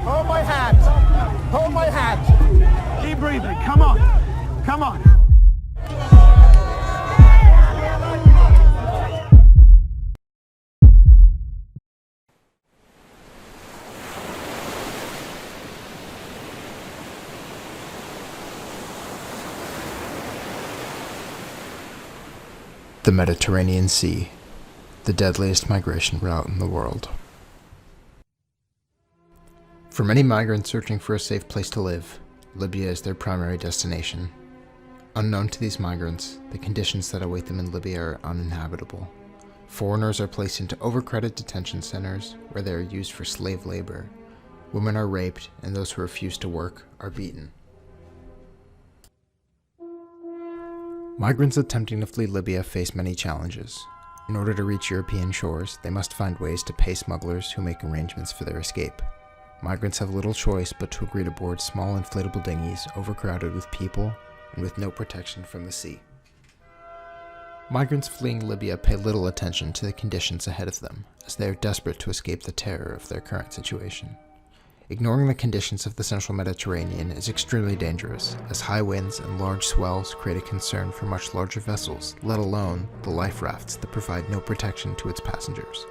Hold my hand. Hold my hand. Keep breathing. Come on. Come on. The Mediterranean Sea, the deadliest migration route in the world. For many migrants searching for a safe place to live, Libya is their primary destination. Unknown to these migrants, the conditions that await them in Libya are uninhabitable. Foreigners are placed into overcrowded detention centers where they are used for slave labor. Women are raped, and those who refuse to work are beaten. Migrants attempting to flee Libya face many challenges. In order to reach European shores, they must find ways to pay smugglers who make arrangements for their escape. Migrants have little choice but to agree to board small inflatable dinghies overcrowded with people and with no protection from the sea. Migrants fleeing Libya pay little attention to the conditions ahead of them, as they are desperate to escape the terror of their current situation. Ignoring the conditions of the central Mediterranean is extremely dangerous, as high winds and large swells create a concern for much larger vessels, let alone the life rafts that provide no protection to its passengers.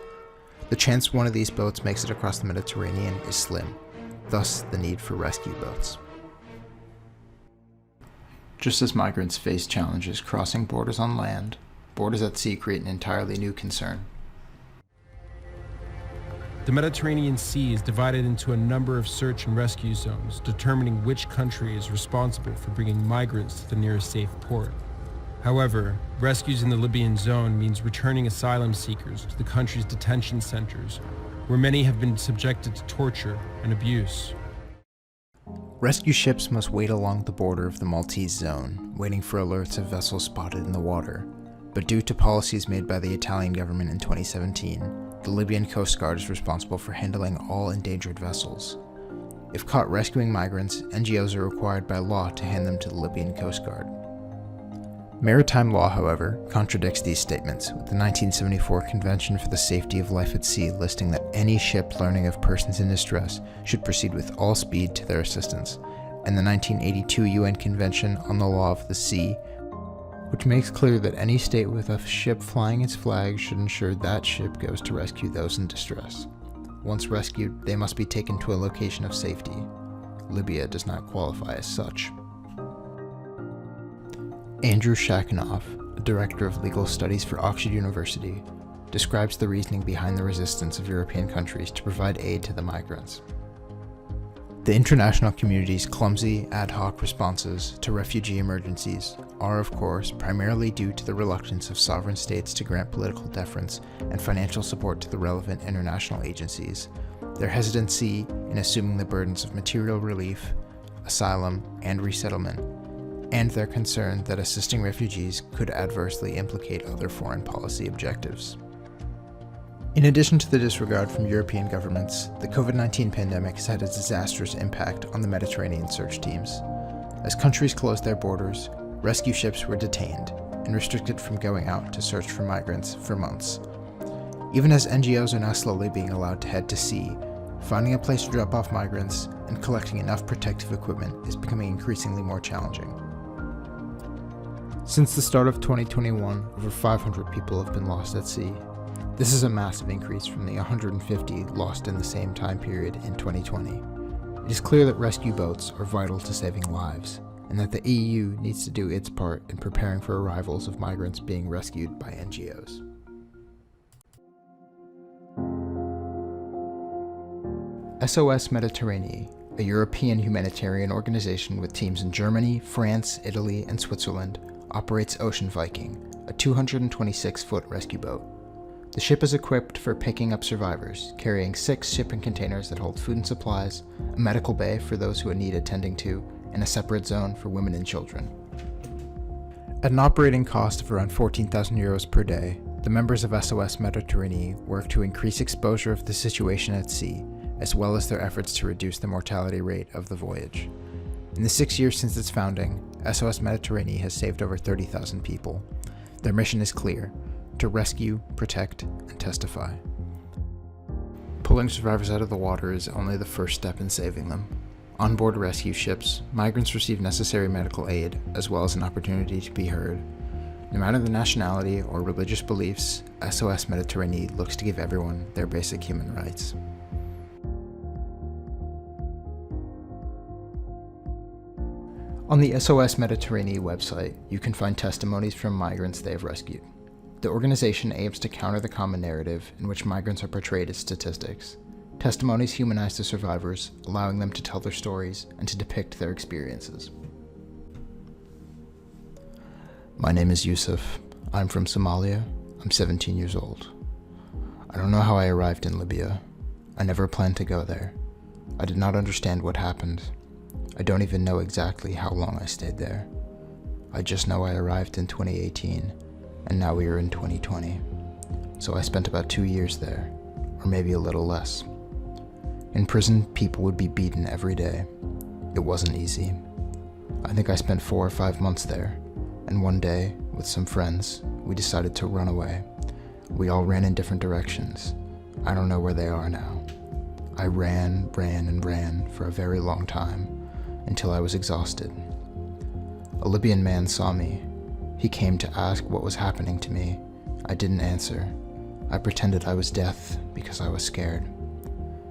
The chance one of these boats makes it across the Mediterranean is slim, thus the need for rescue boats. Just as migrants face challenges crossing borders on land, borders at sea create an entirely new concern. The Mediterranean Sea is divided into a number of search and rescue zones, determining which country is responsible for bringing migrants to the nearest safe port. However, rescues in the Libyan zone means returning asylum seekers to the country's detention centers, where many have been subjected to torture and abuse. Rescue ships must wait along the border of the Maltese zone, waiting for alerts of vessels spotted in the water. But due to policies made by the Italian government in 2017, the Libyan Coast Guard is responsible for handling all endangered vessels. If caught rescuing migrants, NGOs are required by law to hand them to the Libyan Coast Guard. Maritime law, however, contradicts these statements, with the 1974 Convention for the Safety of Life at Sea listing that any ship learning of persons in distress should proceed with all speed to their assistance, and the 1982 UN Convention on the Law of the Sea, which makes clear that any state with a ship flying its flag should ensure that ship goes to rescue those in distress. Once rescued, they must be taken to a location of safety. Libya does not qualify as such. Andrew Shakinov, a director of legal studies for Oxford University, describes the reasoning behind the resistance of European countries to provide aid to the migrants. The international community's clumsy, ad hoc responses to refugee emergencies are, of course, primarily due to the reluctance of sovereign states to grant political deference and financial support to the relevant international agencies, their hesitancy in assuming the burdens of material relief, asylum, and resettlement, and their concern that assisting refugees could adversely implicate other foreign policy objectives. In addition to the disregard from European governments, the COVID-19 pandemic has had a disastrous impact on the Mediterranean search teams. As countries closed their borders, rescue ships were detained and restricted from going out to search for migrants for months. Even as NGOs are now slowly being allowed to head to sea, finding a place to drop off migrants and collecting enough protective equipment is becoming increasingly more challenging. Since the start of 2021, over 500 people have been lost at sea. This is a massive increase from the 150 lost in the same time period in 2020. It is clear that rescue boats are vital to saving lives, and that the EU needs to do its part in preparing for arrivals of migrants being rescued by NGOs. SOS Mediterranee, a European humanitarian organization with teams in Germany, France, Italy, and Switzerland, operates Ocean Viking, a 226-foot rescue boat. The ship is equipped for picking up survivors, carrying 6 shipping containers that hold food and supplies, a medical bay for those who need attending to, and a separate zone for women and children. At an operating cost of around €14,000 per day, the members of SOS Mediterranee work to increase exposure of the situation at sea, as well as their efforts to reduce the mortality rate of the voyage. In the 6 years since its founding, SOS Mediterranee has saved over 30,000 people. Their mission is clear: to rescue, protect, and testify. Pulling survivors out of the water is only the first step in saving them. On board rescue ships, migrants receive necessary medical aid, as well as an opportunity to be heard. No matter the nationality or religious beliefs, SOS Méditerranée looks to give everyone their basic human rights. On the SOS Méditerranée website, you can find testimonies from migrants they have rescued. The organization aims to counter the common narrative in which migrants are portrayed as statistics. Testimonies humanize the survivors, allowing them to tell their stories and to depict their experiences. My name is Yusuf. I'm from Somalia. I'm 17 years old. I don't know how I arrived in Libya. I never planned to go there. I did not understand what happened. I don't even know exactly how long I stayed there. I just know I arrived in 2018, and now we are in 2020. So I spent about 2 years there, or maybe a little less. In prison, people would be beaten every day. It wasn't easy. I think I spent 4 or 5 months there, and one day, with some friends, we decided to run away. We all ran in different directions. I don't know where they are now. I ran for a very long time, until I was exhausted. A Libyan man saw me. He came to ask what was happening to me. I didn't answer. I pretended I was deaf because I was scared.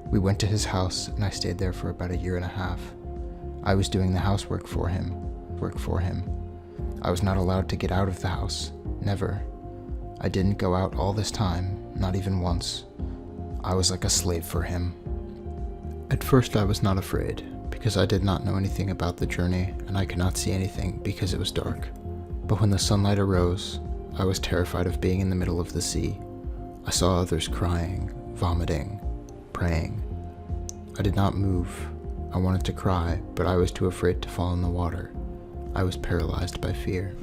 We went to his house and I stayed there for about 1.5 years. I was doing the housework for him. I was not allowed to get out of the house. Never. I didn't go out all this time, not even once. I was like a slave for him. At first I was not afraid, because I did not know anything about the journey and I could not see anything because it was dark. But when the sunlight arose, I was terrified of being in the middle of the sea. I saw others crying, vomiting, praying. I did not move. I wanted to cry, but I was too afraid to fall in the water. I was paralyzed by fear.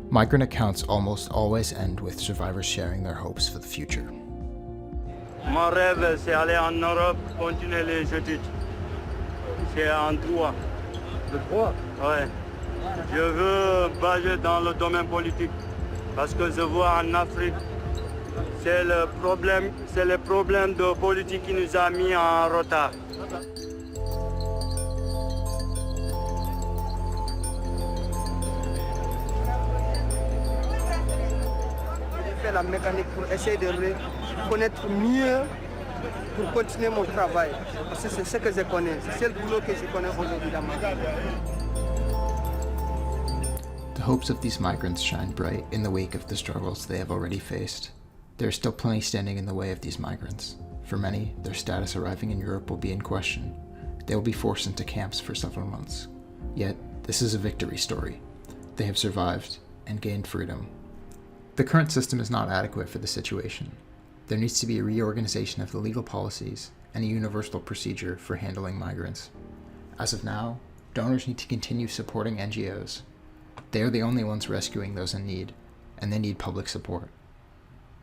Migrant accounts almost always end with survivors sharing their hopes for the future. Mon rêve, c'est aller en Europe, continuer les études. C'est en droit. Le droit? Ouais. Je veux baser dans le domaine politique. Parce que je vois en Afrique, c'est le problème de politique qui nous a mis en retard. J'ai fait la mécanique pour essayer de connaître mieux pour continuer mon travail. Parce que c'est ce que je connais. C'est le boulot que je connais aujourd'hui dans ma vie. The hopes of these migrants shine bright in the wake of the struggles they have already faced. There is still plenty standing in the way of these migrants. For many, their status arriving in Europe will be in question. They will be forced into camps for several months. Yet, this is a victory story. They have survived and gained freedom. The current system is not adequate for the situation. There needs to be a reorganization of the legal policies and a universal procedure for handling migrants. As of now, donors need to continue supporting NGOs. They are the only ones rescuing those in need, and they need public support.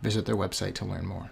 Visit their website to learn more.